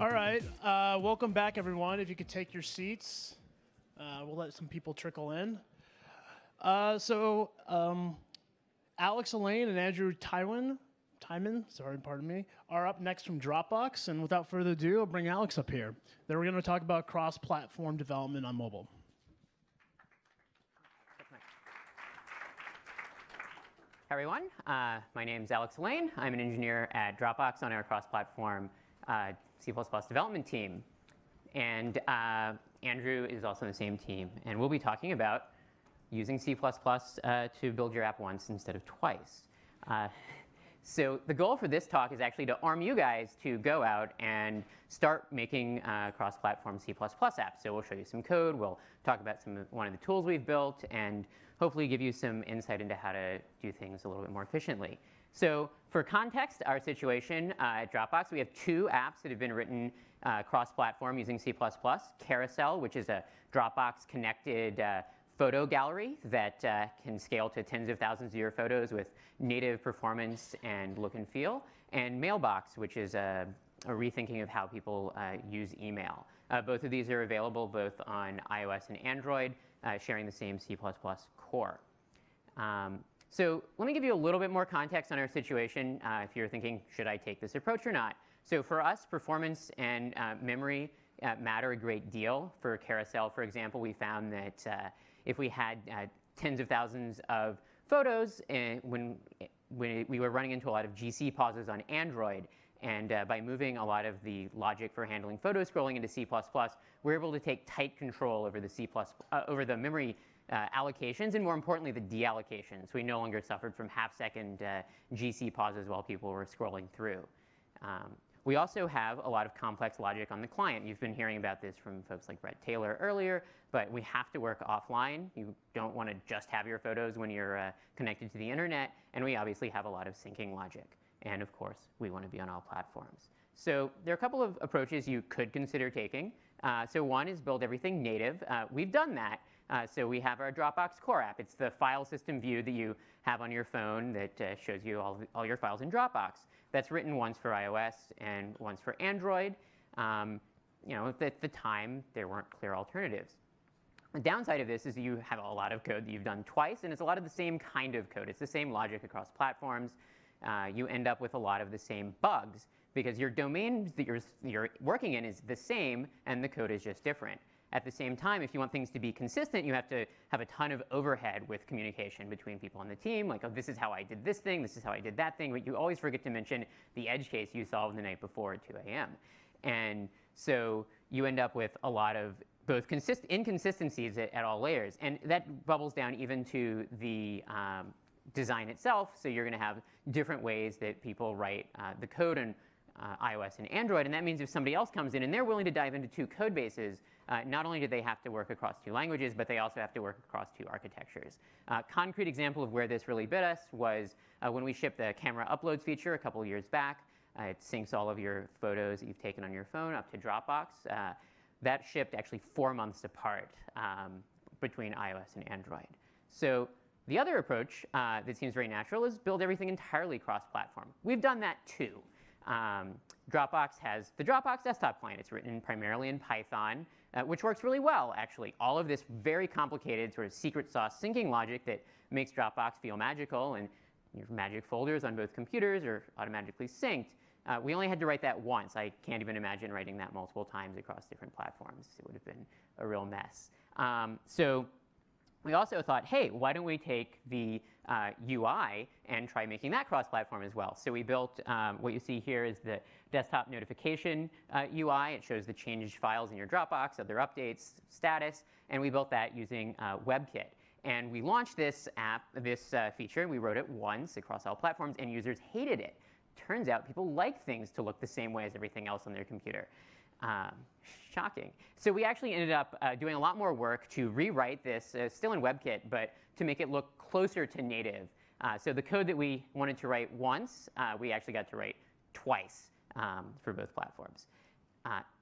All right, welcome back, everyone. If you could take your seats, we'll let some people trickle in. Alex, Allain, and Andrew Twyman, sorry, pardon me, are up next from Dropbox. And without further ado, I'll bring Alex up here. Then we're going to talk about cross-platform development on mobile. Hi, everyone. My name is Alex Allain. I'm an engineer at Dropbox on our cross-platform C++ development team. And Andrew is also on the same team. And we'll be talking about using C++ to build your app once instead of twice. So the goal for this talk is actually to arm you guys to go out and start making cross-platform C++ apps. So we'll show you some code. We'll talk about one of the tools we've built, and hopefully give you some insight into how to do things a little bit more efficiently. So for context, our situation at Dropbox, we have two apps that have been written cross-platform using C++. Carousel, which is a Dropbox-connected photo gallery that can scale to tens of thousands of your photos with native performance and look and feel. And Mailbox, which is a rethinking of how people use email. Both of these are available both on iOS and Android, sharing the same C++ core. So let me give you a little bit more context on our situation if you're thinking, should I take this approach or not? So for us, performance and memory matter a great deal. For Carousel, for example, we found that if we had tens of thousands of photos, when we were running into a lot of GC pauses on Android, and by moving a lot of the logic for handling photo scrolling into C++, we're able to take tight control over the over the memory allocations, and more importantly, the deallocations. We no longer suffered from half-second GC pauses while people were scrolling through. We also have a lot of complex logic on the client. You've been hearing about this from folks like Brett Taylor earlier, but we have to work offline. You don't want to just have your photos when you're connected to the internet, and we obviously have a lot of syncing logic. And of course, we want to be on all platforms. So there are a couple of approaches you could consider taking. So one is build everything native. We've done that. So we have our Dropbox core app. It's the file system view that you have on your phone that shows you all your files in Dropbox. That's written once for iOS and once for Android. At the time, there weren't clear alternatives. The downside of this is you have a lot of code that you've done twice, and it's a lot of the same kind of code. It's the same logic across platforms. You end up with a lot of the same bugs because your domain that you're working in is the same, and the code is just different. At the same time, if you want things to be consistent, you have to have a ton of overhead with communication between people on the team. Like, oh, this is how I did this thing, this is how I did that thing. But you always forget to mention the edge case you solved the night before at 2 a.m. And so you end up with a lot of both inconsistencies at all layers. And that bubbles down even to the design itself. So you're going to have different ways that people write the code in iOS and Android. And that means if somebody else comes in and they're willing to dive into two code bases, not only do they have to work across two languages, but they also have to work across two architectures. Concrete example of where this really bit us was when we shipped the camera uploads feature a couple years back. It syncs all of your photos that you've taken on your phone up to Dropbox. That shipped actually 4 months apart between iOS and Android. So the other approach that seems very natural is build everything entirely cross-platform. We've done that too. Dropbox has the Dropbox desktop client. It's written primarily in Python, which works really well, actually. All of this very complicated sort of secret sauce syncing logic that makes Dropbox feel magical, and your magic folders on both computers are automatically synced. We only had to write that once. I can't even imagine writing that multiple times across different platforms. It would have been a real mess. So we also thought, hey, why don't we take the UI and try making that cross-platform as well? So we built what you see here is the desktop notification UI. It shows the changed files in your Dropbox, other updates, status. And we built that using WebKit. And we launched this app, this feature. We wrote it once across all platforms, and users hated it. Turns out people like things to look the same way as everything else on their computer. Shocking. So we actually ended up doing a lot more work to rewrite this, still in WebKit, but to make it look closer to native. So the code that we wanted to write once, we actually got to write twice for both platforms.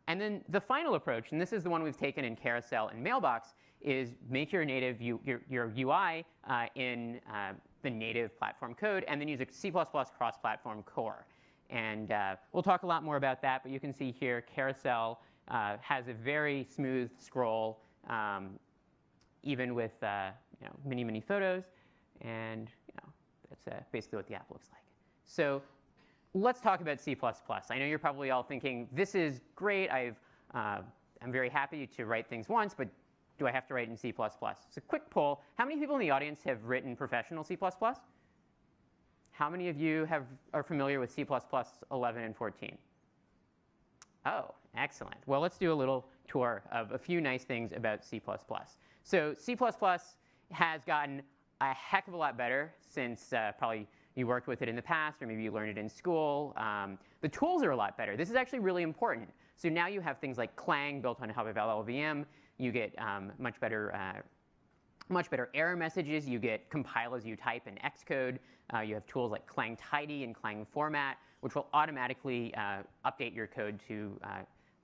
And then the final approach, and this is the one we've taken in Carousel and Mailbox, is make your native your UI in the native platform code, and then use a C++ cross-platform core. And we'll talk a lot more about that, but you can see here carousel has a very smooth scroll, even with many, many photos. And that's basically what the app looks like. So let's talk about C++. I know you're probably all thinking, this is great. I'm very happy to write things once, but do I have to write in C++? So quick poll. How many people in the audience have written professional C++? How many of you are familiar with C++ 11 and 14? Oh, excellent. Well, let's do a little tour of a few nice things about C++. So C++ has gotten a heck of a lot better since probably you worked with it in the past, or maybe you learned it in school. The tools are a lot better. This is actually really important. So now you have things like Clang built on top of LLVM. You get much better error messages. You get compile as you type in Xcode. You have tools like Clang Tidy and Clang Format, which will automatically update your code to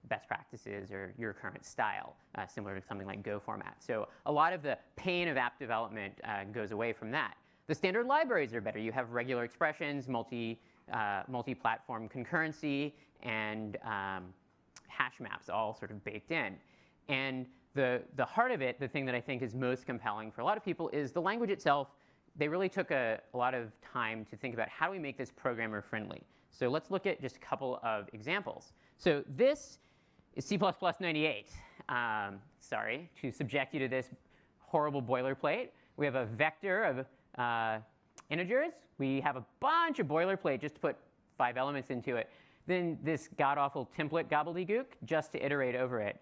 best practices or your current style, similar to something like Go format. So a lot of the pain of app development goes away from that. The standard libraries are better. You have regular expressions, multi-platform concurrency, and hash maps all sort of baked in. And the heart of it, the thing that I think is most compelling for a lot of people, is the language itself. They really took a lot of time to think about how do we make this programmer friendly. So let's look at just a couple of examples. So this is C++ 98. Sorry to subject you to this horrible boilerplate. We have a vector of integers. We have a bunch of boilerplate just to put 5 elements into it. Then this god-awful template gobbledygook just to iterate over it.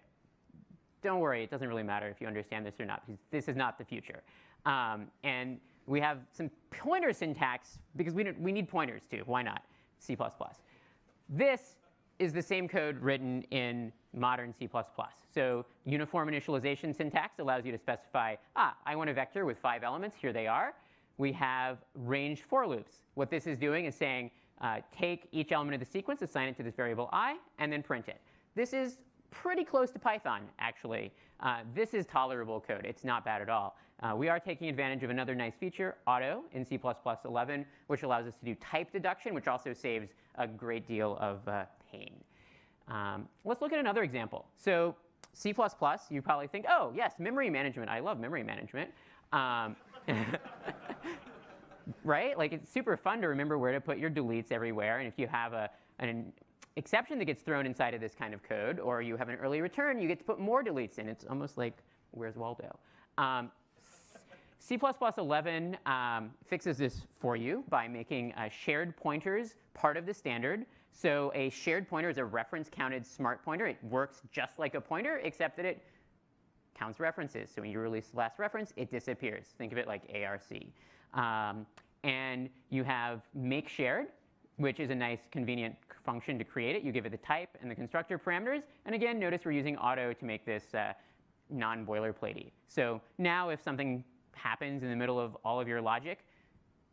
Don't worry, it doesn't really matter if you understand this or not, because this is not the future. And we have some pointer syntax, because we need pointers too. Why not? C++. This is the same code written in modern C++. So uniform initialization syntax allows you to specify, I want a vector with 5 elements. Here they are. We have range for loops. What this is doing is saying, take each element of the sequence, assign it to this variable I, and then print it. This is pretty close to Python, actually. This is tolerable code. It's not bad at all. We are taking advantage of another nice feature, auto, in C++ 11, which allows us to do type deduction, which also saves a great deal of pain. Let's look at another example. So C++, you probably think, oh, yes, memory management. I love memory management. Right? Like, it's super fun to remember where to put your deletes everywhere. And if you have an exception that gets thrown inside of this kind of code, or you have an early return, you get to put more deletes in. It's almost like, where's Waldo? C++ 11 fixes this for you by making shared pointers part of the standard. So a shared pointer is a reference-counted smart pointer. It works just like a pointer, except that it counts references. So when you release the last reference, it disappears. Think of it like ARC. And you have make shared, which is a nice, convenient function to create it. You give it the type and the constructor parameters. And again, notice we're using auto to make this non-boilerplatey. So now if something happens in the middle of all of your logic,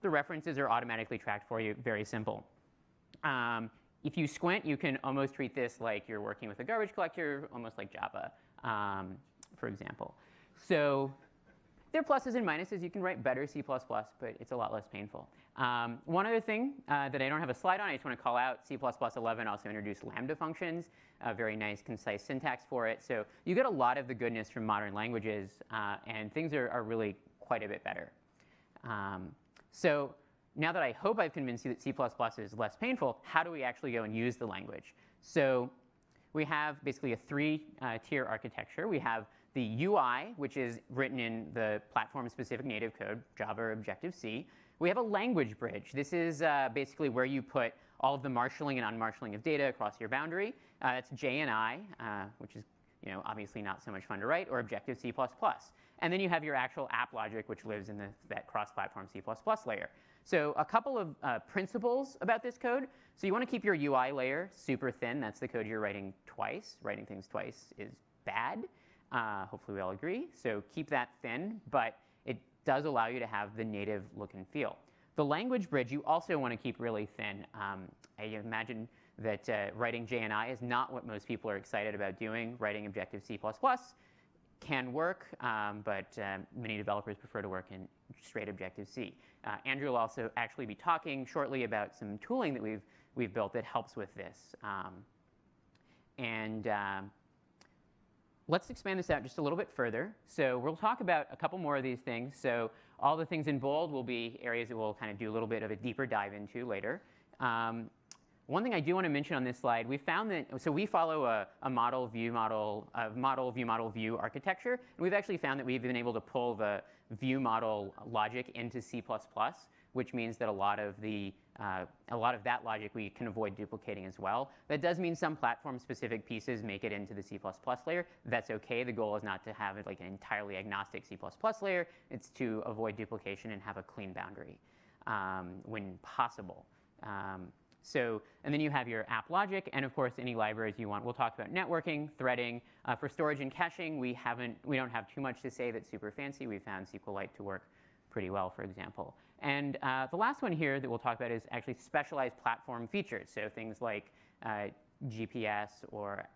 the references are automatically tracked for you. Very simple. If you squint, you can almost treat this like you're working with a garbage collector, almost like Java, for example. So there are pluses and minuses. You can write better C++, but it's a lot less painful. One other thing that I don't have a slide on, I just want to call out, C++ 11 also introduced Lambda functions, a very nice, concise syntax for it. So you get a lot of the goodness from modern languages, and things are really quite a bit better. So now that I hope I've convinced you that C++ is less painful, how do we actually go and use the language? So we have basically a 3-tier architecture. We have the UI, which is written in the platform-specific native code, Java or Objective-C. We have a language bridge. This is basically where you put all of the marshalling and unmarshalling of data across your boundary. That's JNI, which is obviously not so much fun to write, or Objective-C++. And then you have your actual app logic, which lives in that cross-platform C++ layer. So a couple of principles about this code. So you want to keep your UI layer super thin. That's the code you're writing twice. Writing things twice is bad. Hopefully we all agree. So keep that thin, but it does allow you to have the native look and feel. The language bridge you also want to keep really thin. I imagine that writing JNI is not what most people are excited about doing. Writing Objective-C++ can work, but many developers prefer to work in straight Objective-C. Andrew will also actually be talking shortly about some tooling that we've built that helps with this. Let's expand this out just a little bit further. So we'll talk about a couple more of these things. So all the things in bold will be areas that we'll kind of do a little bit of a deeper dive into later. One thing I do want to mention on this slide, we found that, so we follow a model, view, model, view architecture, and we've actually found that we've been able to pull the view model logic into C++, which means that a lot of that logic we can avoid duplicating as well. That does mean some platform-specific pieces make it into the C++ layer. That's OK. The goal is not to have like an entirely agnostic C++ layer. It's to avoid duplication and have a clean boundary when possible. And then you have your app logic, and of course any libraries you want. We'll talk about networking, threading. For storage and caching, we don't have too much to say that's super fancy. We found SQLite to work pretty well, for example. And the last one here that we'll talk about is actually specialized platform features. So things like GPS or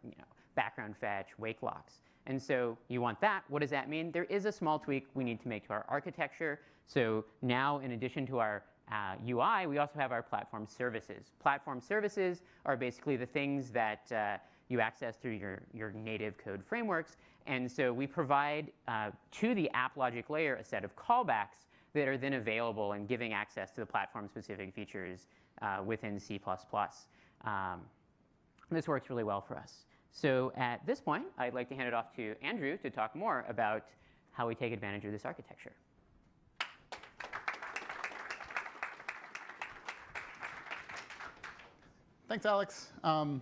background fetch, wake locks. And so you want that. What does that mean? There is a small tweak we need to make to our architecture. So now, in addition to our UI, we also have our platform services. Platform services are basically the things that you access through your native code frameworks. And so we provide to the app logic layer a set of callbacks that are then available and giving access to the platform-specific features within C++. This works really well for us. So at this point, I'd like to hand it off to Andrew to talk more about how we take advantage of this architecture. Thanks, Alex. I'm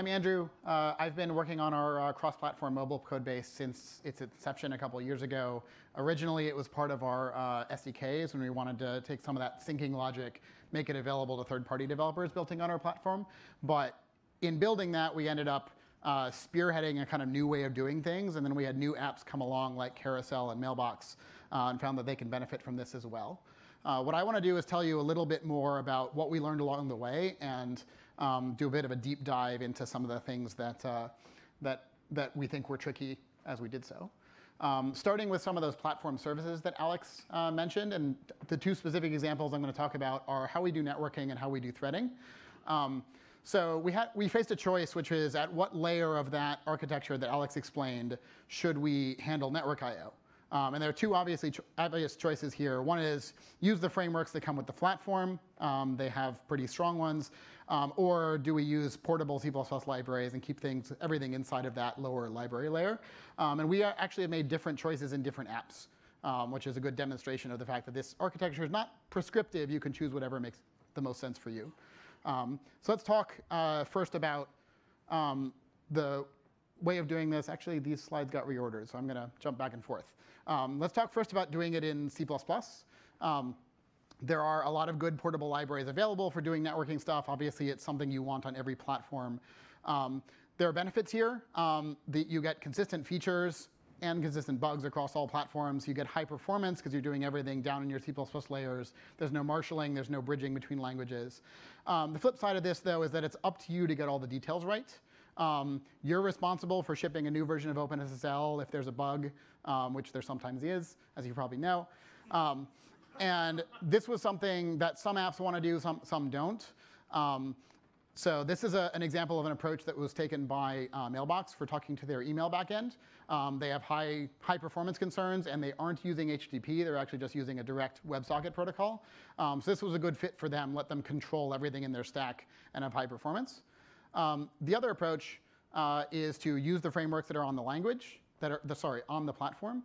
Andrew. I've been working on our cross-platform mobile code base since its inception a couple of years ago. Originally, it was part of our SDKs when we wanted to take some of that syncing logic, make it available to third-party developers building on our platform. But in building that, we ended up spearheading a kind of new way of doing things. And then we had new apps come along like Carousel and Mailbox and found that they can benefit from this as well. What I want to do is tell you a little bit more about what we learned along the way and do a bit of a deep dive into some of the things that we think were tricky as we did so. Starting with some of those platform services that Alex mentioned, and the two specific examples I'm going to talk about are how we do networking and how we do threading. So we faced a choice, which is at what layer of that architecture that Alex explained should we handle network I/O? And there are two obvious choices here. One is use the frameworks that come with the platform. They have pretty strong ones. Or do we use portable C++ libraries and keep everything inside of that lower library layer? And we actually have made different choices in different apps, which is a good demonstration of the fact that this architecture is not prescriptive. You can choose whatever makes the most sense for you. So let's talk first about the way of doing this. Actually, these slides got reordered, so I'm going to jump back and forth. Let's talk first about doing it in C++. There are a lot of good portable libraries available for doing networking stuff. Obviously, it's something you want on every platform. There are benefits here. You get consistent features and consistent bugs across all platforms. You get high performance because you're doing everything down in your C++ layers. There's no marshalling. There's no bridging between languages. The flip side of this, though, is that it's up to you to get all the details right. You're responsible for shipping a new version of OpenSSL if there's a bug, which there sometimes is, as you probably know. And this was something that some apps want to do, some don't. So this is an example of an approach that was taken by Mailbox for talking to their email backend. They have high performance concerns, and they aren't using HTTP. They're actually just using a direct WebSocket protocol. So this was a good fit for them. Let them control everything in their stack and have high performance. The other approach is to use the frameworks that are on the language, on the platform.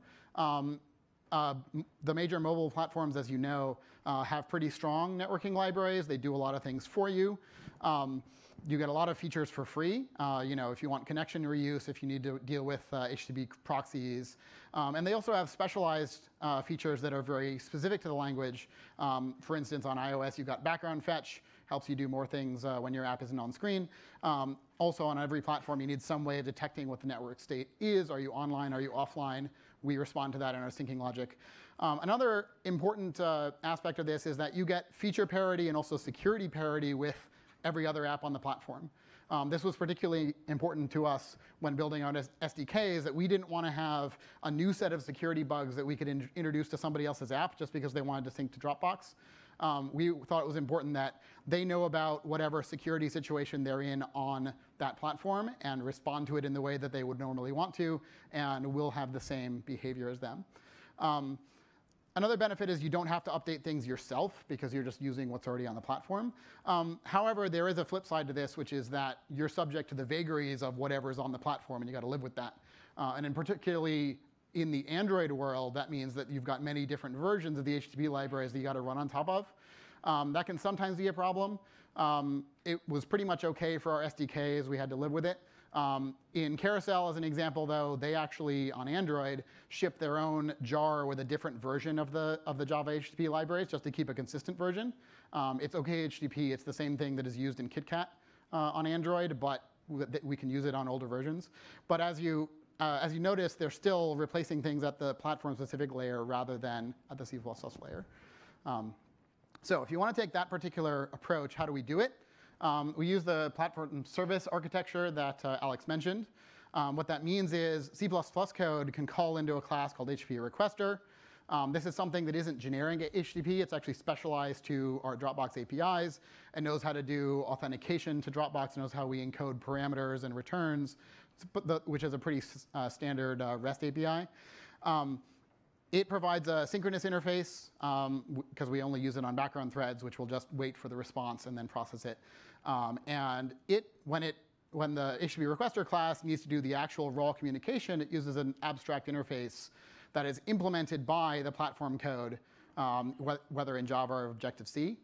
The major mobile platforms, as you know, have pretty strong networking libraries. They do a lot of things for you. You get a lot of features for free. If you want connection reuse, if you need to deal with HTTP proxies. And they also have specialized features that are very specific to the language. For instance, on iOS, you've got background fetch. Helps you do more things when your app isn't on screen. Also, on every platform, you need some way of detecting what the network state is. Are you online? Are you offline? We respond to that in our syncing logic. Another important aspect of this is that you get feature parity and also security parity with every other app on the platform. This was particularly important to us when building out SDKs, that we didn't want to have a new set of security bugs that we could introduce to somebody else's app just because they wanted to sync to Dropbox. We thought it was important that they know about whatever security situation they're in on that platform and respond to it in the way that they would normally want to, and we'll have the same behavior as them. Another benefit is you don't have to update things yourself because you're just using what's already on the platform. However, there is a flip side to this, which is that you're subject to the vagaries of whatever's on the platform, and you got to live with that. And in particularly in the Android world, that means that you've got many different versions of the HTTP libraries that you got to run on top of. That can sometimes be a problem. It was pretty much OK for our SDKs. We had to live with it. In Carousel, as an example, though, they actually, on Android, ship their own jar with a different version of the Java HTTP libraries just to keep a consistent version. It's OK HTTP. It's the same thing that is used in KitKat on Android, but we can use it on older versions. But as you notice, they're still replacing things at the platform-specific layer rather than at the C++ layer. So if you want to take that particular approach, how do we do it? We use the platform service architecture that Alex mentioned. What that means is C++ code can call into a class called HTTP requester. This is something that isn't generic HTTP. It's actually specialized to our Dropbox APIs and knows how to do authentication to Dropbox, knows how we encode parameters and returns, which is a pretty standard REST API. It provides a synchronous interface because we only use it on background threads, which will just wait for the response and then process it. And when the HTTP requester class needs to do the actual raw communication, it uses an abstract interface that is implemented by the platform code, whether in Java or Objective-C.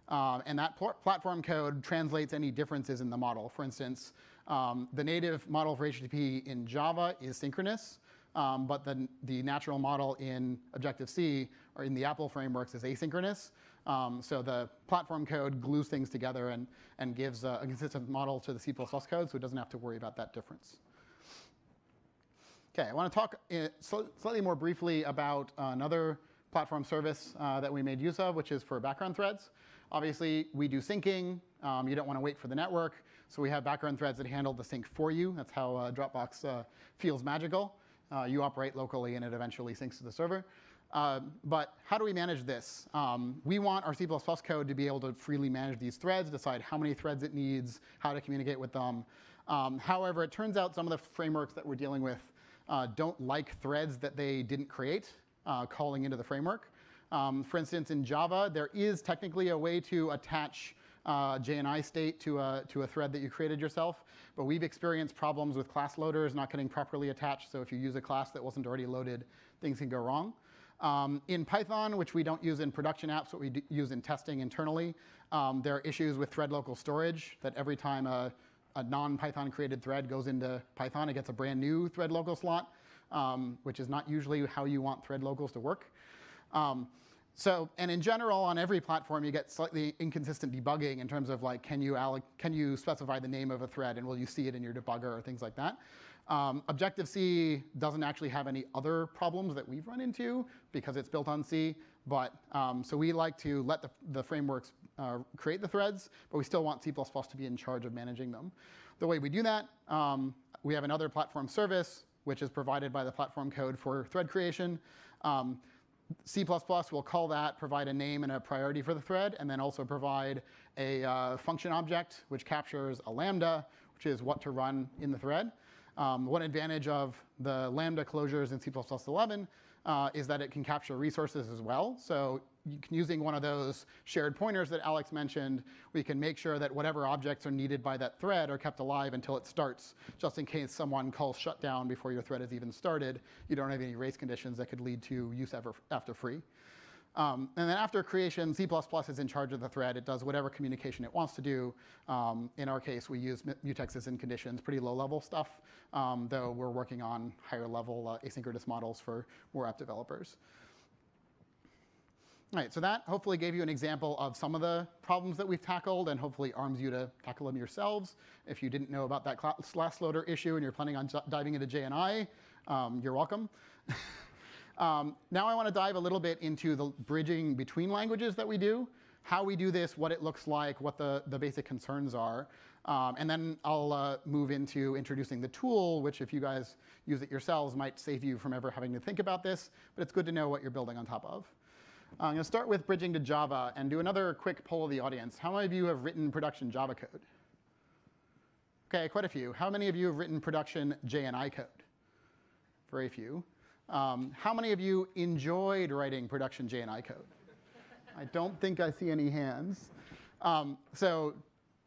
And that platform code translates any differences in the model. For instance, the native model for HTTP in Java is synchronous. But the natural model in Objective-C or in the Apple frameworks is asynchronous. So the platform code glues things together and gives a consistent model to the C++ code, so it doesn't have to worry about that difference. OK, I want to talk slightly more briefly about another platform service that we made use of, which is for background threads. Obviously, we do syncing. You don't want to wait for the network. So we have background threads that handle the sync for you. That's how Dropbox feels magical. You operate locally, and it eventually syncs to the server. But how do we manage this? We want our C++ code to be able to freely manage these threads, decide how many threads it needs, how to communicate with them. However, it turns out some of the frameworks that we're dealing with don't like threads that they didn't create calling into the framework. For instance, in Java, there is technically a way to attach JNI state to a thread that you created yourself. But we've experienced problems with class loaders not getting properly attached. So if you use a class that wasn't already loaded, things can go wrong. In Python, which we don't use in production apps, but we use in testing internally, there are issues with thread local storage, that every time a non-Python created thread goes into Python, it gets a brand new thread local slot, which is not usually how you want thread locals to work. And in general, on every platform, you get slightly inconsistent debugging in terms of, like, can you specify the name of a thread, and will you see it in your debugger, or things like that. Objective-C doesn't actually have any other problems that we've run into because it's built on C. But so we like to let the frameworks create the threads, but we still want C++ to be in charge of managing them. The way we do that, we have another platform service, which is provided by the platform code for thread creation. C++ will call that, provide a name and a priority for the thread, and then also provide a function object, which captures a lambda, which is what to run in the thread. One advantage of the lambda closures in C++11 is that it can capture resources as well. So using one of those shared pointers that Alex mentioned, we can make sure that whatever objects are needed by that thread are kept alive until it starts, just in case someone calls shutdown before your thread has even started. You don't have any race conditions that could lead to use after free. And then after creation, C++ is in charge of the thread. It does whatever communication it wants to do. In our case, we use mutexes and conditions, pretty low-level stuff, though we're working on higher-level asynchronous models for more app developers. All right, so that hopefully gave you an example of some of the problems that we've tackled, and hopefully arms you to tackle them yourselves. If you didn't know about that class loader issue and you're planning on diving into JNI, you're welcome. Now I want to dive a little bit into the bridging between languages that we do. how we do this, what it looks like, what the basic concerns are. And then I'll move into introducing the tool, which if you guys use it yourselves might save you from ever having to think about this, but it's good to know what you're building on top of. I'm going to start with bridging to Java and do another quick poll of the audience. How many of you have written production Java code? Okay, quite a few. How many of you have written production JNI code? Very few. How many of you enjoyed writing production JNI code? I don't think I see any hands. So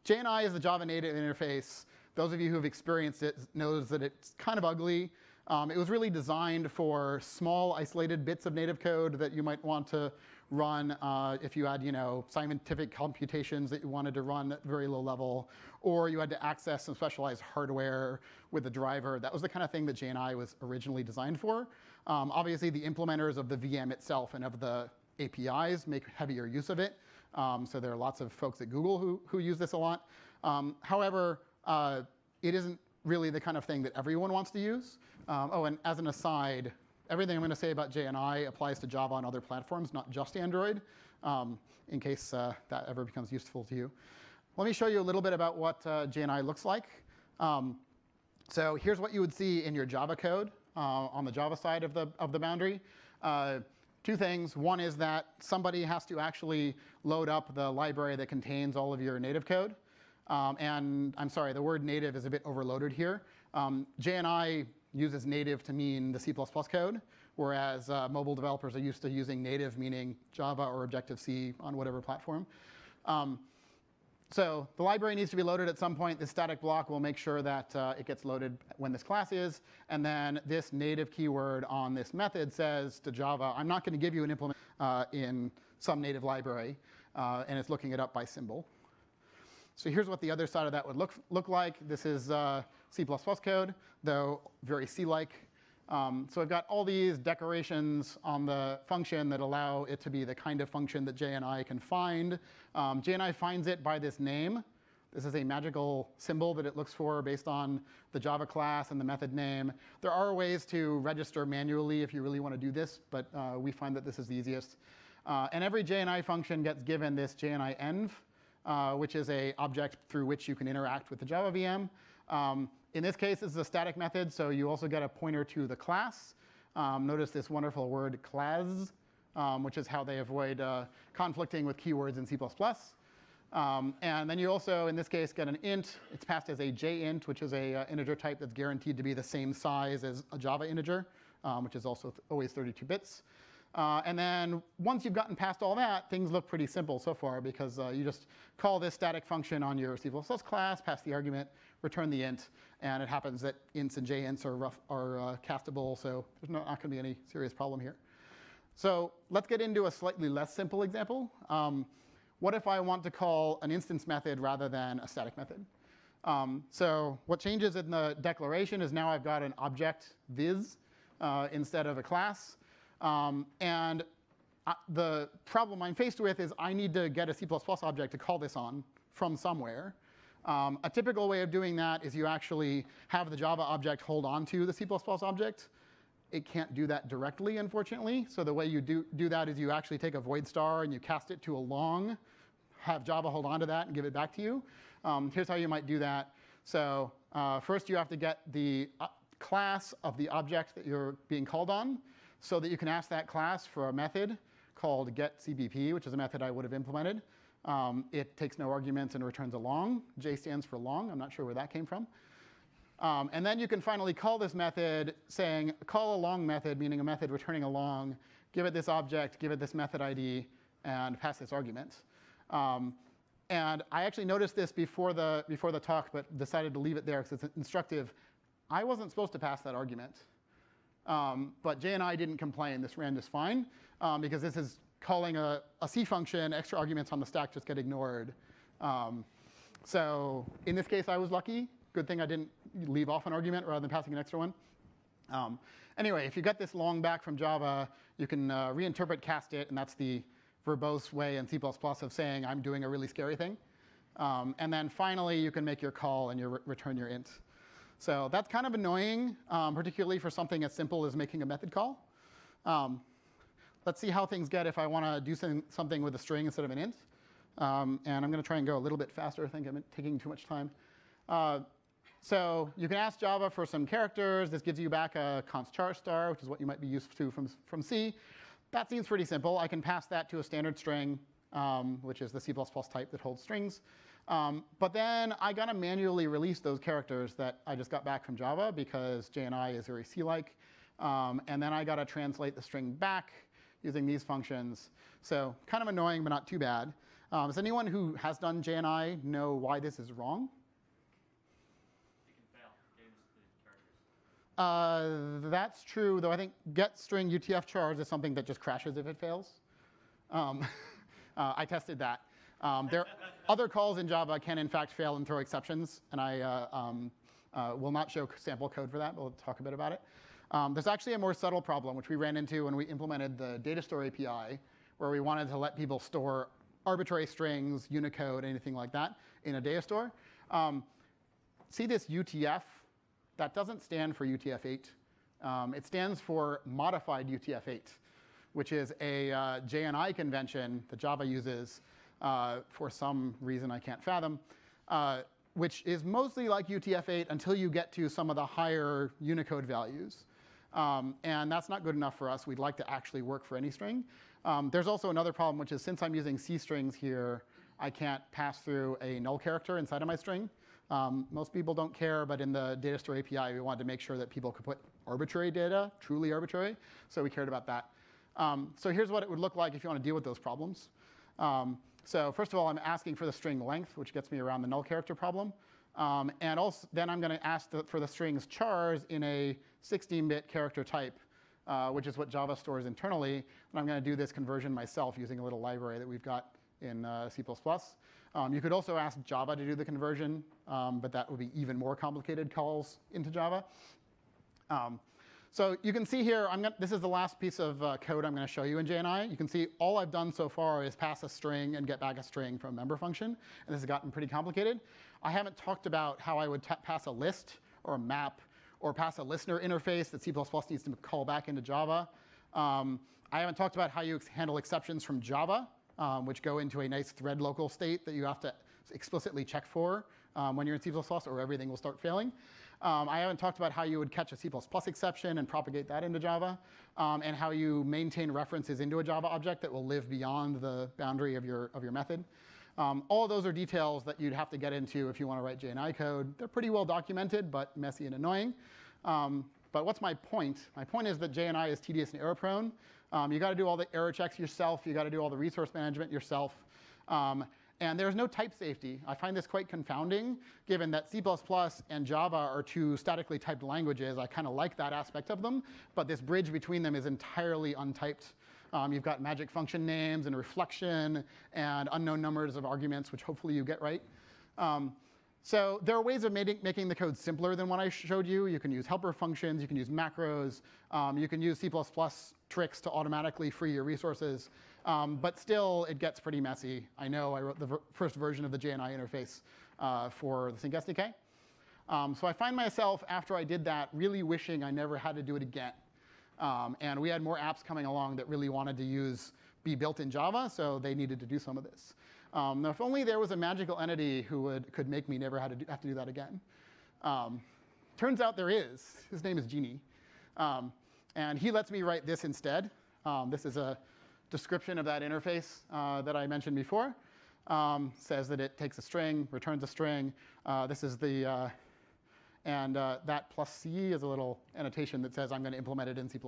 JNI is the Java native interface. Those of you who have experienced it knows that it's kind of ugly. It was really designed for small, isolated bits of native code that you might want to run if you had, scientific computations that you wanted to run at very low level, or you had to access some specialized hardware with the driver. That was the kind of thing that JNI was originally designed for. Obviously, the implementers of the VM itself and of the APIs make heavier use of it. So there are lots of folks at Google who use this a lot. However, it isn't really the kind of thing that everyone wants to use. Oh, and as an aside, everything I'm going to say about JNI applies to Java and other platforms, not just Android, in case that ever becomes useful to you. Let me show you a little bit about what JNI looks like. So here's what you would see in your Java code on the Java side of the boundary. Two things. One is that somebody has to actually load up the library that contains all of your native code. And I'm sorry, the word native is a bit overloaded here. JNI uses native to mean the C++ code, whereas mobile developers are used to using native meaning Java or Objective-C on whatever platform. So the library needs to be loaded at some point. This static block will make sure that it gets loaded when this class is. And then this native keyword on this method says to Java, I'm not going to give you an implement in some native library. And it's looking it up by symbol. So here's what the other side of that would look like. This is C++ code, though very C-like. So I've got all these decorations on the function that allow it to be the kind of function that JNI can find. JNI finds it by this name. This is a magical symbol that it looks for based on the Java class and the method name. There are ways to register manually if you really want to do this, but we find that this is the easiest. And every JNI function gets given this JNI env, which is an object through which you can interact with the Java VM. In this case, this is a static method, so you also get a pointer to the class. Notice this wonderful word class, which is how they avoid conflicting with keywords in C++. And then you also, in this case, get an int. It's passed as a jint, which is a integer type that's guaranteed to be the same size as a Java integer, which is also always 32 bits. And then once you've gotten past all that, things look pretty simple so far, because you just call this static function on your C++ class, pass the argument, return the int, and it happens that ints and jints are castable, so there's not going to be any serious problem here. So let's get into a slightly less simple example. What if I want to call an instance method rather than a static method? So what changes in the declaration is now I've got an object viz instead of a class. And the problem I'm faced with is I need to get a C++ object to call this on from somewhere. A typical way of doing that is you actually have the Java object hold on to the C++ object. It can't do that directly, unfortunately. So the way you do that is you actually take a void star and you cast it to a long, have Java hold on to that and give it back to you. Here's how you might do that. So first you have to get the class of the object that you're being called on, so that you can ask that class for a method called getCBP, which is a method I would have implemented. It takes no arguments and returns a long. J stands for long. I'm not sure where that came from. And then you can finally call this method saying, call a long method, meaning a method returning a long, give it this object, give it this method ID, and pass this argument. And I actually noticed this before the talk, but decided to leave it there because it's instructive. I wasn't supposed to pass that argument. But JNI didn't complain. This ran just fine, because this is calling a C function. Extra arguments on the stack just get ignored. So in this case, I was lucky. Good thing I didn't leave off an argument rather than passing an extra one. Anyway, if you get this long back from Java, you can reinterpret cast it, and that's the verbose way in C++ of saying I'm doing a really scary thing. And then finally, you can make your call and you return your int. So that's kind of annoying, particularly for something as simple as making a method call. Let's see how things get if I want to do something with a string instead of an int. And I'm going to try and go a little bit faster. I think I'm taking too much time. So you can ask Java for some characters. This gives you back a const char star, which is what you might be used to from C. That seems pretty simple. I can pass that to a standard string, which is the C++ type that holds strings. But then I got to manually release those characters that I just got back from Java because JNI is very C-like. And then I got to translate the string back using these functions. So kind of annoying, but not too bad. Does anyone who has done JNI know why this is wrong? That's true, though I think get string UTF-chars is something that just crashes if it fails. I tested that. Other calls in Java can, in fact, fail and throw exceptions, and I will not show sample code for that. We'll talk a bit about it. There's actually a more subtle problem, which we ran into when we implemented the data store API, where we wanted to let people store arbitrary strings, Unicode, anything like that in a data store. See this UTF? That doesn't stand for UTF-8. It stands for modified UTF-8, which is a JNI convention that Java uses for some reason I can't fathom, which is mostly like UTF-8 until you get to some of the higher Unicode values. And that's not good enough for us. We'd like to actually work for any string. There's also another problem, which is since I'm using C strings here, I can't pass through a null character inside of my string. Most people don't care, but in the data store API, we wanted to make sure that people could put arbitrary data, truly arbitrary, so we cared about that. So here's what it would look like if you want to deal with those problems. So first of all, I'm asking for the string length, which gets me around the null character problem. And also, then I'm going to ask for the string's chars in a 16-bit character type, which is what Java stores internally. And I'm going to do this conversion myself using a little library that we've got in C++. You could also ask Java to do the conversion, but that would be even more complicated calls into Java. So you can see here, this is the last piece of code I'm going to show you in JNI. You can see all I've done so far is pass a string and get back a string from a member function. And this has gotten pretty complicated. I haven't talked about how I would pass a list or a map or pass a listener interface that C++ needs to call back into Java. I haven't talked about how you handle exceptions from Java, which go into a nice thread local state that you have to explicitly check for when you're in C++, or everything will start failing. I haven't talked about how you would catch a C++ exception and propagate that into Java, and how you maintain references into a Java object that will live beyond the boundary of your method. All of those are details that you'd have to get into if you want to write JNI code. They're pretty well documented, but messy and annoying. But what's my point? My point is that JNI is tedious and error prone. You got to do all the error checks yourself. You got to do all the resource management yourself. And there's no type safety. I find this quite confounding, given that C++ and Java are two statically typed languages. I kind of like that aspect of them, but this bridge between them is entirely untyped. You've got magic function names and reflection and unknown numbers of arguments, which hopefully you get right. So there are ways of making the code simpler than what I showed you. You can use helper functions. You can use macros. You can use C++ tricks to automatically free your resources. But still, it gets pretty messy. I know I wrote the first version of the JNI interface for the Sync SDK. So I find myself, after I did that, really wishing I never had to do it again. And we had more apps coming along that really wanted to be built in Java, so they needed to do some of this. Now, if only there was a magical entity who could make me never have to do that again. Turns out there is. His name is Genie. And he lets me write this instead. This is a description of that interface that I mentioned before. Says that it takes a string, returns a string. This is the, and that plus C is a little annotation that says I'm going to implement it in C++.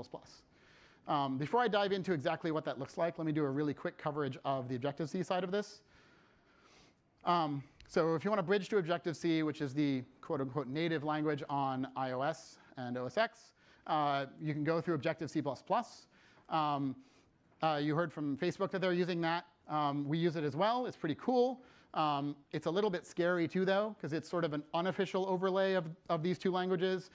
Before I dive into exactly what that looks like, let me do a really quick coverage of the Objective-C side of this. So if you want to bridge to Objective-C, which is the quote-unquote native language on iOS and OS X, you can go through Objective-C++. You heard from Facebook that they're using that. We use it as well. It's pretty cool. It's a little bit scary, too, though, because it's sort of an unofficial overlay of these two languages.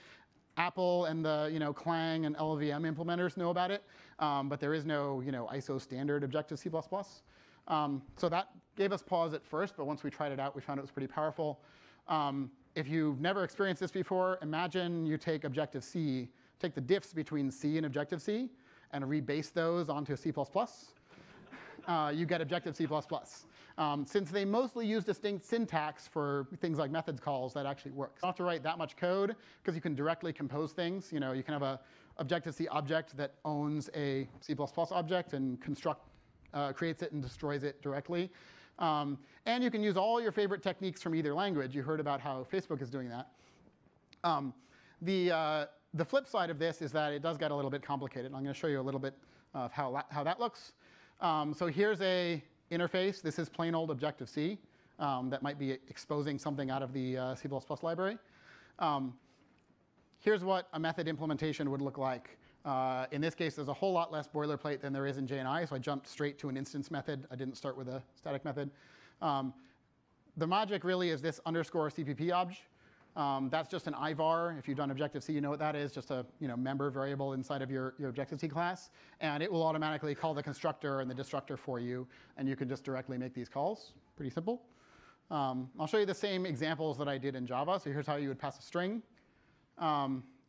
Apple and the Clang and LLVM implementers know about it, but there is no ISO standard Objective-C++. So that gave us pause at first, but once we tried it out, we found it was pretty powerful. If you've never experienced this before, imagine you take Objective-C, take the diffs between C and Objective-C, and rebase those onto C++. You get Objective-C++. Since they mostly use distinct syntax for things like methods calls, that actually works. You don't have to write that much code because you can directly compose things. You can have a Objective-C object that owns a C++ object and creates it and destroys it directly. And you can use all your favorite techniques from either language. You heard about how Facebook is doing that. The flip side of this is that it does get a little bit complicated. I'm going to show you a little bit of how that looks. So here's a interface. This is plain old Objective-C that might be exposing something out of the C++ library. Here's what a method implementation would look like. In this case, there's a whole lot less boilerplate than there is in Genie, so I jumped straight to an instance method. I didn't start with a static method. The magic really is this underscore CPP obj. That's just an IVAR. If you've done Objective-C, you know what that is, just a member variable inside of your Objective-C class. And it will automatically call the constructor and the destructor for you, and you can just directly make these calls. Pretty simple. I'll show you the same examples that I did in Java. So here's how you would pass a string.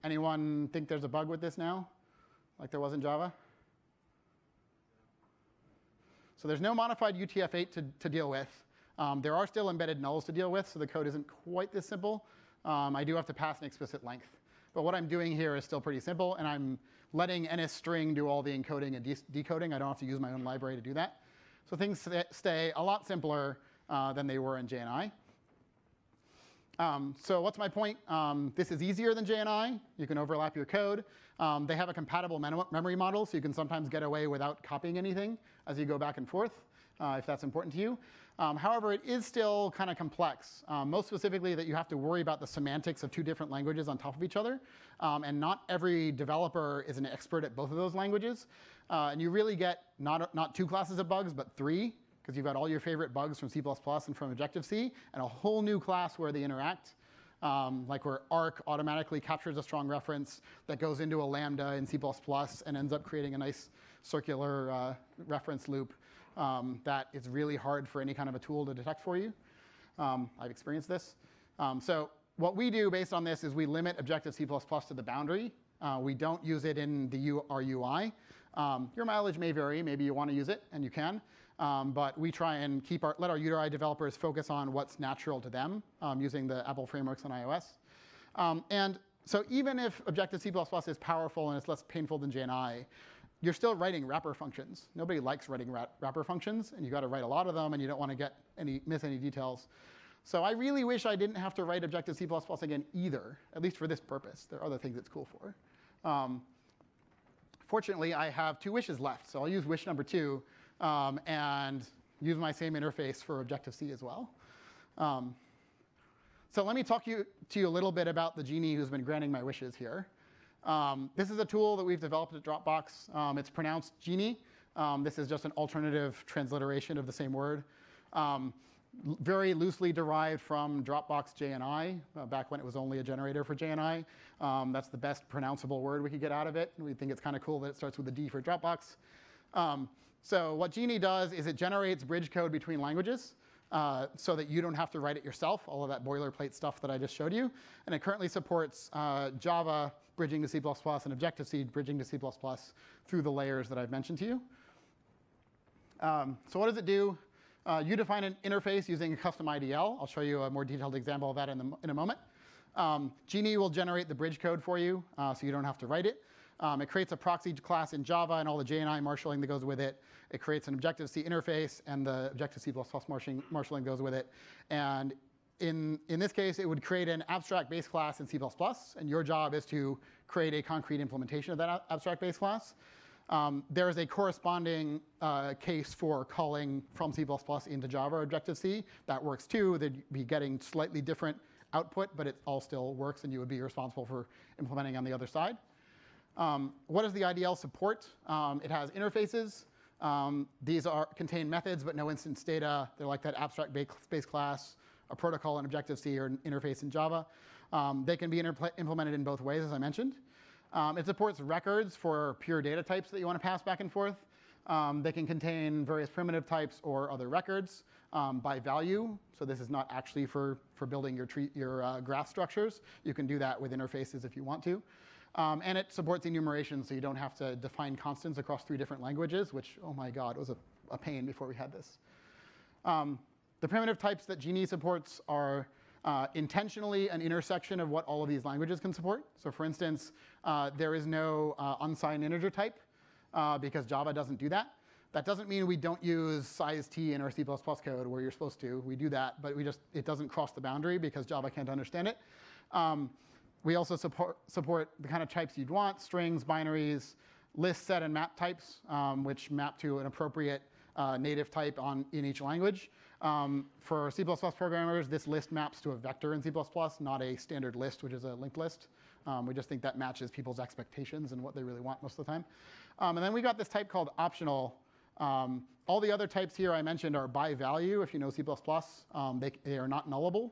Anyone think there's a bug with this now, like there was in Java? So there's no modified UTF-8 to deal with. There are still embedded nulls to deal with, so the code isn't quite this simple. I do have to pass an explicit length. But what I'm doing here is still pretty simple, and I'm letting NSString do all the encoding and decoding. I don't have to use my own library to do that. So things stay a lot simpler than they were in JNI. So what's my point? This is easier than JNI. You can overlap your code. They have a compatible memory model, so you can sometimes get away without copying anything as you go back and forth, if that's important to you. However, it is still kind of complex, most specifically that you have to worry about the semantics of two different languages on top of each other. And not every developer is an expert at both of those languages. And you really get not two classes of bugs, but three, because you've got all your favorite bugs from C++ and from Objective-C, and a whole new class where they interact, like where arc automatically captures a strong reference that goes into a lambda in C++ and ends up creating a nice circular reference loop that is really hard for any kind of a tool to detect for you. I've experienced this. So what we do based on this is we limit Objective-C++ to the boundary. We don't use it in our UI. Your mileage may vary. Maybe you want to use it, and you can. But we try and let our URI developers focus on what's natural to them using the Apple frameworks on iOS. And so even if Objective-C++ is powerful and it's less painful than JNI, you're still writing wrapper functions. Nobody likes writing wrapper functions, and you've got to write a lot of them, and you don't want to miss any details. So I really wish I didn't have to write Objective-C++ again either, at least for this purpose. There are other things it's cool for. Fortunately, I have 2 wishes left, so I'll use wish number 2. And use my same interface for Objective-C as well. So let me talk to you a little bit about the Genie who's been granting my wishes here. This is a tool that we've developed at Dropbox. It's pronounced Genie. This is just an alternative transliteration of the same word. Very loosely derived from Dropbox JNI, back when it was only a generator for JNI. That's the best pronounceable word we could get out of it. We think it's kind of cool that it starts with a D for Dropbox. So what Genie does is it generates bridge code between languages so that you don't have to write it yourself, all of that boilerplate stuff that I just showed you. And it currently supports Java bridging to C++ and Objective-C bridging to C++ through the layers that I've mentioned to you. So what does it do? You define an interface using a custom IDL. I'll show you a more detailed example of that in a moment. Genie will generate the bridge code for you, so you don't have to write it. It creates a proxy class in Java and all the JNI marshalling that goes with it. It creates an Objective-C interface, and the Objective-C++ marshalling goes with it. And in this case, it would create an abstract base class in C++, and your job is to create a concrete implementation of that abstract base class. There is a corresponding case for calling from C++ into Java or Objective-C. That works too. They'd be getting slightly different output, but it all still works, and you would be responsible for implementing on the other side. What does the IDL support? It has interfaces. These contain methods, but no instance data. They're like that abstract base class, a protocol in Objective-C, or an interface in Java. They can be implemented in both ways, as I mentioned. It supports records for pure data types that you want to pass back and forth. They can contain various primitive types or other records by value. So this is not actually for building your graph structures. You can do that with interfaces if you want to. And it supports enumeration, so you don't have to define constants across 3 different languages, which, oh my God, was a pain before we had this. The primitive types that Genie supports are intentionally an intersection of what all of these languages can support. So for instance, there is no unsigned integer type because Java doesn't do that. That doesn't mean we don't use size t in our C++ code where you're supposed to. We do that, but it doesn't cross the boundary because Java can't understand it. We also support the kind of types you'd want: strings, binaries, list, set, and map types, which map to an appropriate native type in each language. For C++ programmers, this list maps to a vector in C++, not a standard list, which is a linked list. We just think that matches people's expectations and what they really want most of the time. And then we got this type called optional. All the other types here I mentioned are by value. If you know C++, they are not nullable.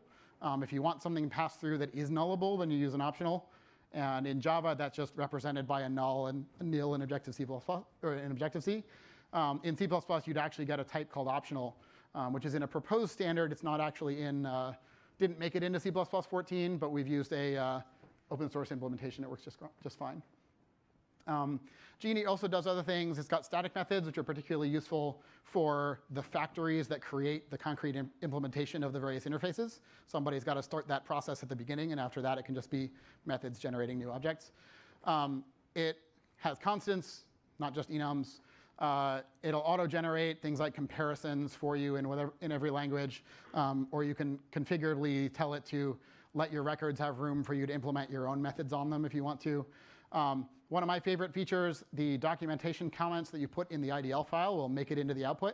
If you want something passed through that is nullable, then you use an optional. And in Java, that's just represented by a null and a nil in Objective-C, or in Objective-C. In C++, you'd actually get a type called optional, which is in a proposed standard. It's not actually didn't make it into C++ 14, but we've used a open source implementation that works just fine. Genie also does other things. It's got static methods, which are particularly useful for the factories that create the concrete implementation of the various interfaces. Somebody's got to start that process at the beginning, and after that, it can just be methods generating new objects. It has constants, not just enums. It'll auto-generate things like comparisons for you in every language, or you can configurably tell it to let your records have room for you to implement your own methods on them if you want to. One of my favorite features, the documentation comments that you put in the IDL file will make it into the output.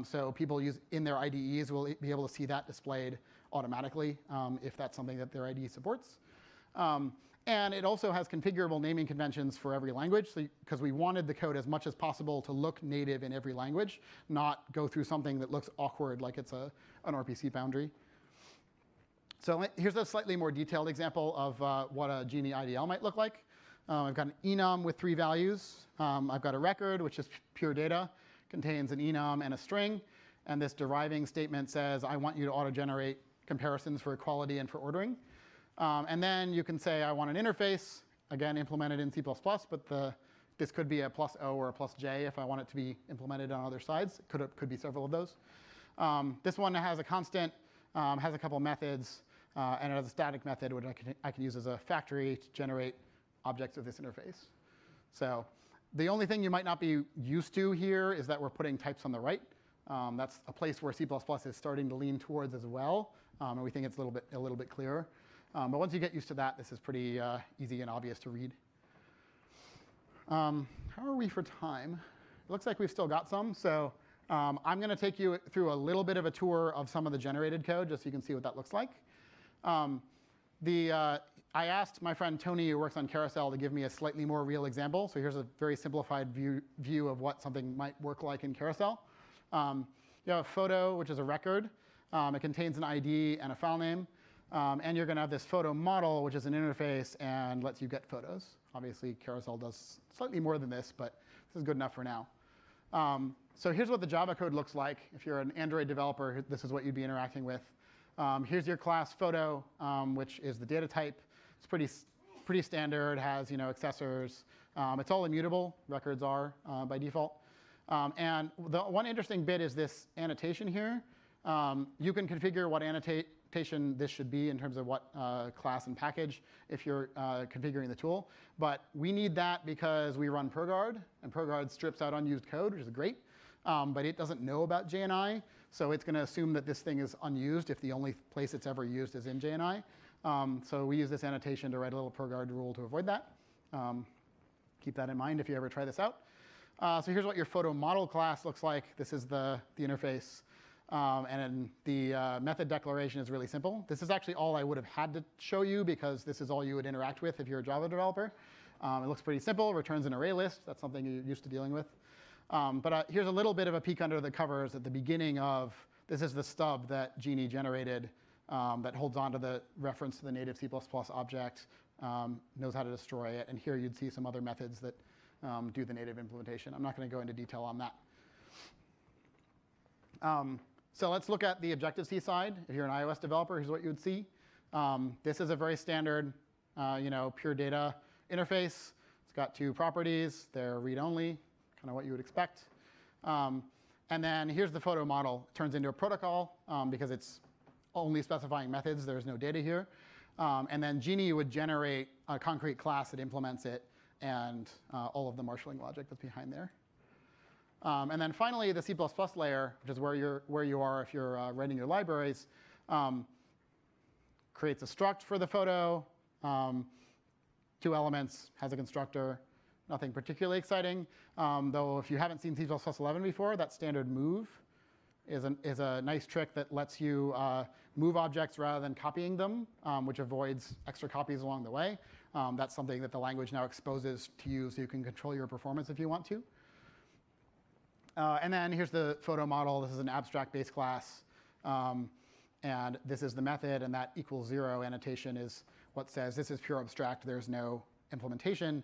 So people in their IDEs will be able to see that displayed automatically if that's something that their IDE supports. And it also has configurable naming conventions for every language, because we wanted the code as much as possible to look native in every language, not go through something that looks awkward like it's an RPC boundary. So here's a slightly more detailed example of what a Genie IDL might look like. I've got an enum with 3 values. I've got a record, which is pure data, contains an enum and a string. And this deriving statement says, I want you to auto-generate comparisons for equality and for ordering. And then you can say, I want an interface, again, implemented in C++, but this could be a +O or a +J if I want it to be implemented on other sides. It could be several of those. This one has a constant, has a couple methods, and it has a static method, which I can use as a factory to generate objects of this interface. So the only thing you might not be used to here is that we're putting types on the right. That's a place where C++ is starting to lean towards as well, and we think it's a little bit clearer. But once you get used to that, this is pretty easy and obvious to read. How are we for time? It looks like we've still got some. So I'm going to take you through a little bit of a tour of some of the generated code, just so you can see what that looks like. I asked my friend Tony, who works on Carousel, to give me a slightly more real example. So here's a very simplified view of what something might work like in Carousel. You have a photo, which is a record. It contains an ID and a file name. And you're going to have this photo model, which is an interface and lets you get photos. Obviously, Carousel does slightly more than this, but this is good enough for now. So here's what the Java code looks like. If you're an Android developer, this is what you'd be interacting with. Here's your class photo, which is the data type. It's pretty standard, has accessors. It's all immutable. Records are by default. And the one interesting bit is this annotation here. You can configure what annotation this should be in terms of what class and package if you're configuring the tool. But we need that because we run ProGuard, and ProGuard strips out unused code, which is great. But it doesn't know about JNI, so it's going to assume that this thing is unused if the only place it's ever used is in JNI. So we use this annotation to write a little ProGuard rule to avoid that. Keep that in mind if you ever try this out. So here's what your photo model class looks like. This is the interface. And the method declaration is really simple. This is actually all I would have had to show you because this is all you would interact with if you're a Java developer. It looks pretty simple. Returns an array list. That's something you're used to dealing with. But here's a little bit of a peek under the covers at the beginning of, this is the stub that Genie generated that holds on to the reference to the native C++ object, knows how to destroy it. And here you'd see some other methods that do the native implementation. I'm not going to go into detail on that. So let's look at the Objective-C side. If you're an iOS developer, here's what you would see. This is a very standard, pure data interface. It's got 2 properties. They're read-only, kind of what you would expect. And And then here's the photo model. It turns into a protocol because it's only specifying methods. There's no data here. And then Genie would generate a concrete class that implements it and all of the marshalling logic that's behind there. And then finally, the C++ layer, which is where you are if you're writing your libraries, creates a struct for the photo, 2 elements, has a constructor. Nothing particularly exciting, though if you haven't seen C++ 11 before, that standard move is a nice trick that lets you move objects rather than copying them, which avoids extra copies along the way. That's something that the language now exposes to you so you can control your performance if you want to. And then here's the photo model. This is an abstract base class. And this is the method, and that equals 0 annotation is what says this is pure abstract. There's no implementation.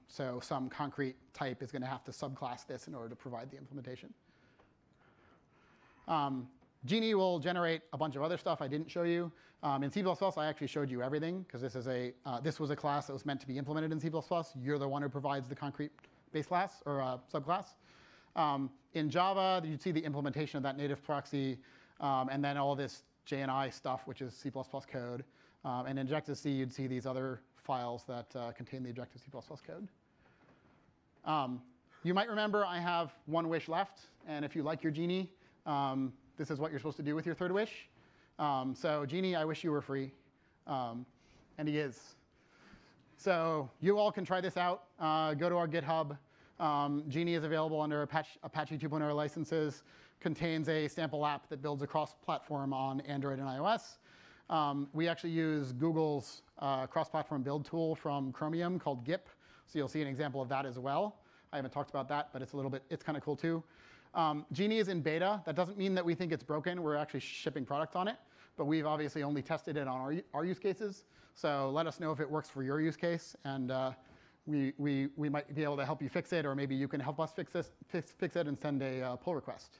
So some concrete type is going to have to subclass this in order to provide the implementation. Genie will generate a bunch of other stuff I didn't show you. In C++, I actually showed you everything, because this was a class that was meant to be implemented in C++. You're the one who provides the concrete base class or subclass. In Java, you'd see the implementation of that native proxy, and then all this JNI stuff, which is C++ code. And in Objective-C, you'd see these other files that contain the Objective-C++ code. You might remember I have one wish left, and if you like your Genie, this is what you're supposed to do with your third wish. So Genie, I wish you were free, and he is. So you all can try this out. Go to our GitHub. Genie is available under Apache 2.0 licenses, contains a sample app that builds a cross-platform on Android and iOS. We actually use Google's cross-platform build tool from Chromium called GIP, so you'll see an example of that as well. I haven't talked about that, but it's kind of cool too. Genie is in beta. That doesn't mean that we think it's broken. We're actually shipping product on it, but we've obviously only tested it on our use cases. So let us know if it works for your use case, and we might be able to help you fix it, or maybe you can help us fix it and send a pull request.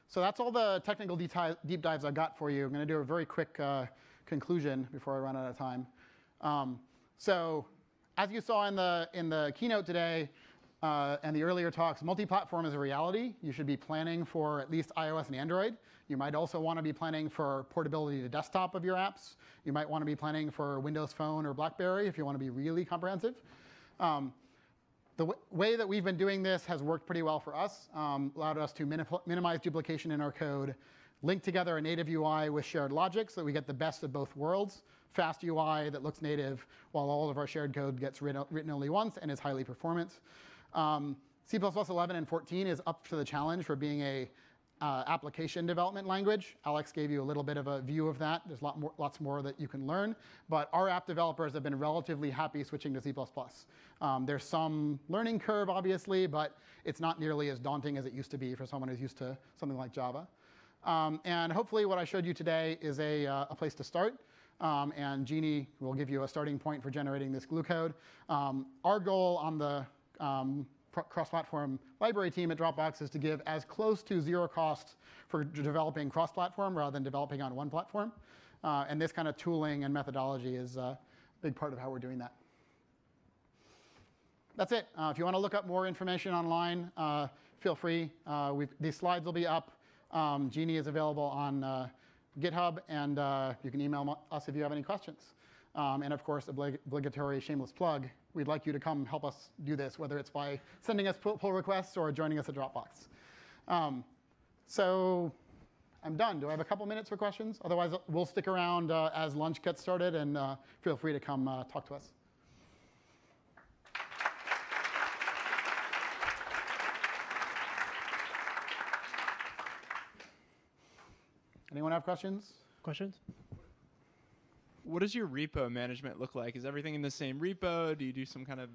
So that's all the technical deep dives I've got for you. I'm going to do a very quick conclusion before I run out of time. So as you saw in the keynote today and the earlier talks, multi-platform is a reality. You should be planning for at least iOS and Android. You might also want to be planning for portability to desktop of your apps. You might want to be planning for Windows Phone or BlackBerry if you want to be really comprehensive. The way that we've been doing this has worked pretty well for us, allowed us to minimize duplication in our code, link together a native UI with shared logic so that we get the best of both worlds, fast UI that looks native while all of our shared code gets written only once and is highly performant. C++ 11 and 14 is up to the challenge for being a application development language. Alex gave you a little bit of a view of that. There's lots more that you can learn. But our app developers have been relatively happy switching to C++. There's some learning curve, obviously, but it's not nearly as daunting as it used to be for someone who's used to something like Java. And hopefully what I showed you today is a place to start. And Genie will give you a starting point for generating this glue code. Our goal on the cross-platform library team at Dropbox is to give as close to zero cost for developing cross-platform rather than developing on one platform. And this kind of tooling and methodology is a big part of how we're doing that. That's it. If you want to look up more information online, feel free. These slides will be up. Genie is available on GitHub, and you can email us if you have any questions. And of course, obligatory shameless plug. We'd like you to come help us do this, whether it's by sending us pull requests or joining us at Dropbox. So I'm done. Do I have a couple minutes for questions? Otherwise, we'll stick around as lunch gets started, and feel free to come talk to us. Anyone have questions? Questions? What does your repo management look like? Is everything in the same repo? Do you do some kind of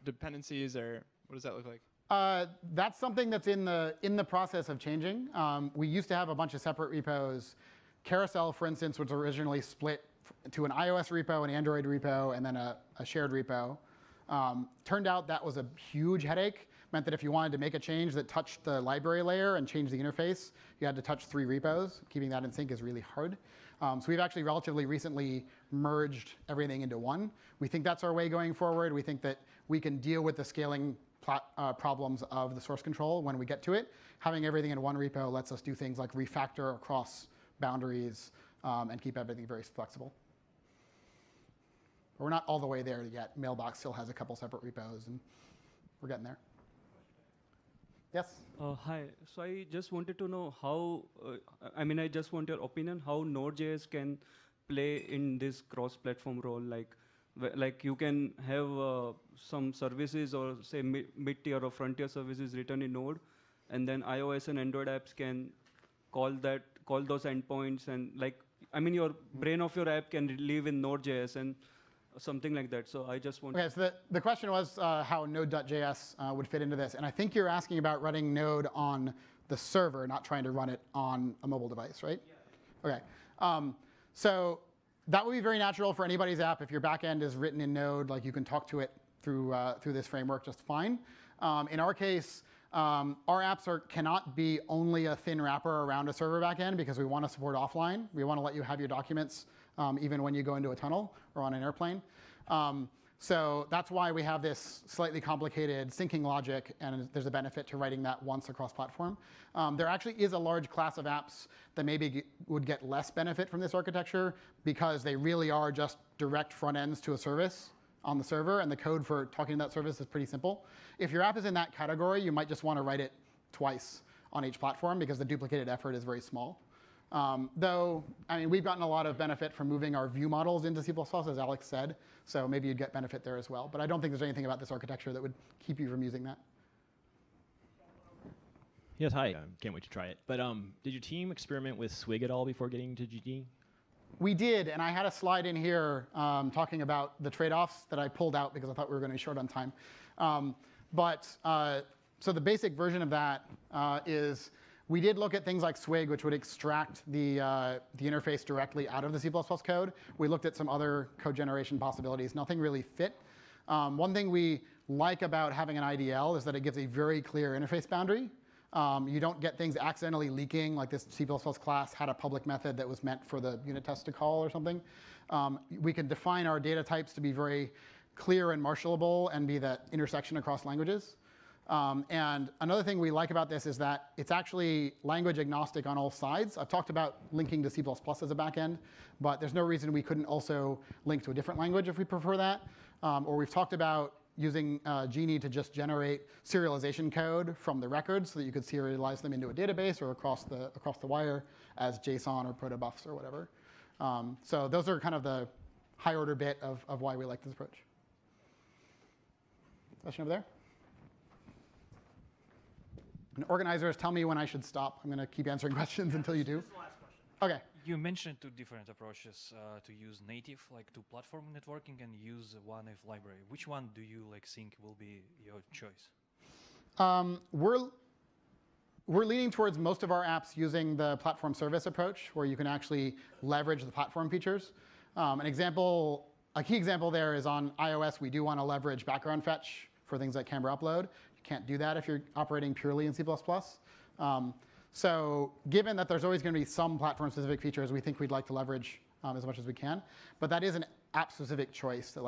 dependencies, or what does that look like? That's something that's in the process of changing. We used to have a bunch of separate repos. Carousel, for instance, was originally split to an iOS repo, an Android repo, and then a shared repo. Turned out that was a huge headache. Meant that if you wanted to make a change that touched the library layer and change the interface, you had to touch 3 repos. Keeping that in sync is really hard. So we've actually relatively recently merged everything into one. We think that's our way going forward. We think that we can deal with the scaling problems of the source control when we get to it. Having everything in one repo lets us do things like refactor across boundaries and keep everything very flexible. But we're not all the way there yet. Mailbox still has a couple separate repos, and we're getting there. Yes? Hi. So I just wanted to know how, I just want your opinion, how Node.js can play in this cross-platform role. Like you can have some services or say mid-tier or frontier services written in Node, and then iOS and Android apps can call those endpoints, and your brain of your app can live in Node.js and something like that. So I just want. Okay, so the question was how Node.js would fit into this, and I think you're asking about running Node on the server, not trying to run it on a mobile device, right? Yeah. Okay, so that would be very natural for anybody's app. If your backend is written in Node, like you can talk to it through this framework just fine. In our case, our apps cannot be only a thin wrapper around a server backend because we want to support offline. We want to let you have your documents even when you go into a tunnel or on an airplane. So that's why we have this slightly complicated syncing logic, and there's a benefit to writing that once across platform. There actually is a large class of apps that maybe would get less benefit from this architecture because they really are just direct front ends to a service on the server, and the code for talking to that service is pretty simple. If your app is in that category, you might just want to write it twice on each platform because the duplicated effort is very small. Though, we've gotten a lot of benefit from moving our view models into C++, as Alex said, so maybe you'd get benefit there as well. But I don't think there's anything about this architecture that would keep you from using that. Yes, hi. Can't wait to try it. But did your team experiment with Swig at all before getting to Genie? We did, and I had a slide in here talking about the trade-offs that I pulled out because I thought we were going to be short on time. So the basic version of that is we did look at things like Swig, which would extract the interface directly out of the C++ code. We looked at some other code generation possibilities. Nothing really fit. One thing we like about having an IDL is that it gives a very clear interface boundary. You don't get things accidentally leaking, like this C++ class had a public method that was meant for the unit test to call or something. We can define our data types to be very clear and marshallable and be that intersection across languages. And another thing we like about this is that it's actually language agnostic on all sides. I've talked about linking to C++ as a backend, but there's no reason we couldn't also link to a different language if we prefer that. Or we've talked about using Genie to just generate serialization code from the records so that you could serialize them into a database or across the wire as JSON or protobufs or whatever. So those are kind of the high order bit of why we like this approach. Question over there? And organizers, tell me when I should stop. I'm going to keep answering questions until you do. This is the last question. Okay. You mentioned two different approaches to use native, like to platform networking, and use one if library. Which one do you think will be your choice? We're leaning towards most of our apps using the platform service approach, where you can actually leverage the platform features. A key example there is on iOS. We do want to leverage background fetch for things like camera upload. You can't do that if you're operating purely in C++. So given that there's always going to be some platform-specific features we think we'd like to leverage as much as we can, but that is an app-specific choice. That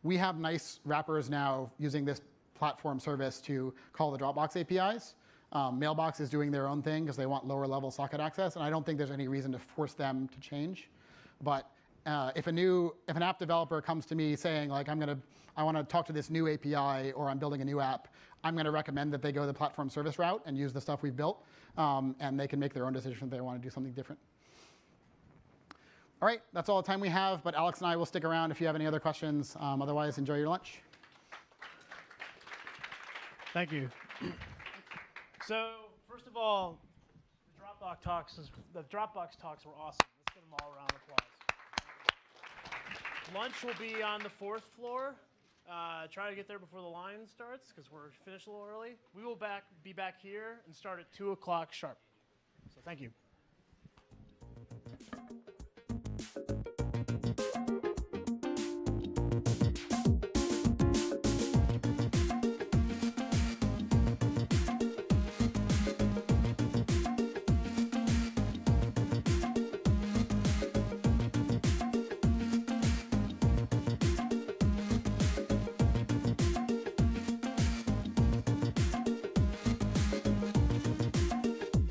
we have nice wrappers now using this platform service to call the Dropbox APIs. Mailbox is doing their own thing because they want lower-level socket access, and I don't think there's any reason to force them to change. But if an app developer comes to me saying I want to talk to this new API or I'm building a new app, I'm going to recommend that they go the platform service route and use the stuff we've built, and they can make their own decision if they want to do something different. All right, that's all the time we have, but Alex and I will stick around if you have any other questions. Otherwise, enjoy your lunch. Thank you. So, first of all, the Dropbox talks were awesome. Let's give them all a round of applause. Lunch will be on the 4th floor. Try to get there before the line starts because we're finished a little early. We will be back here and start at 2 o'clock sharp. So thank you.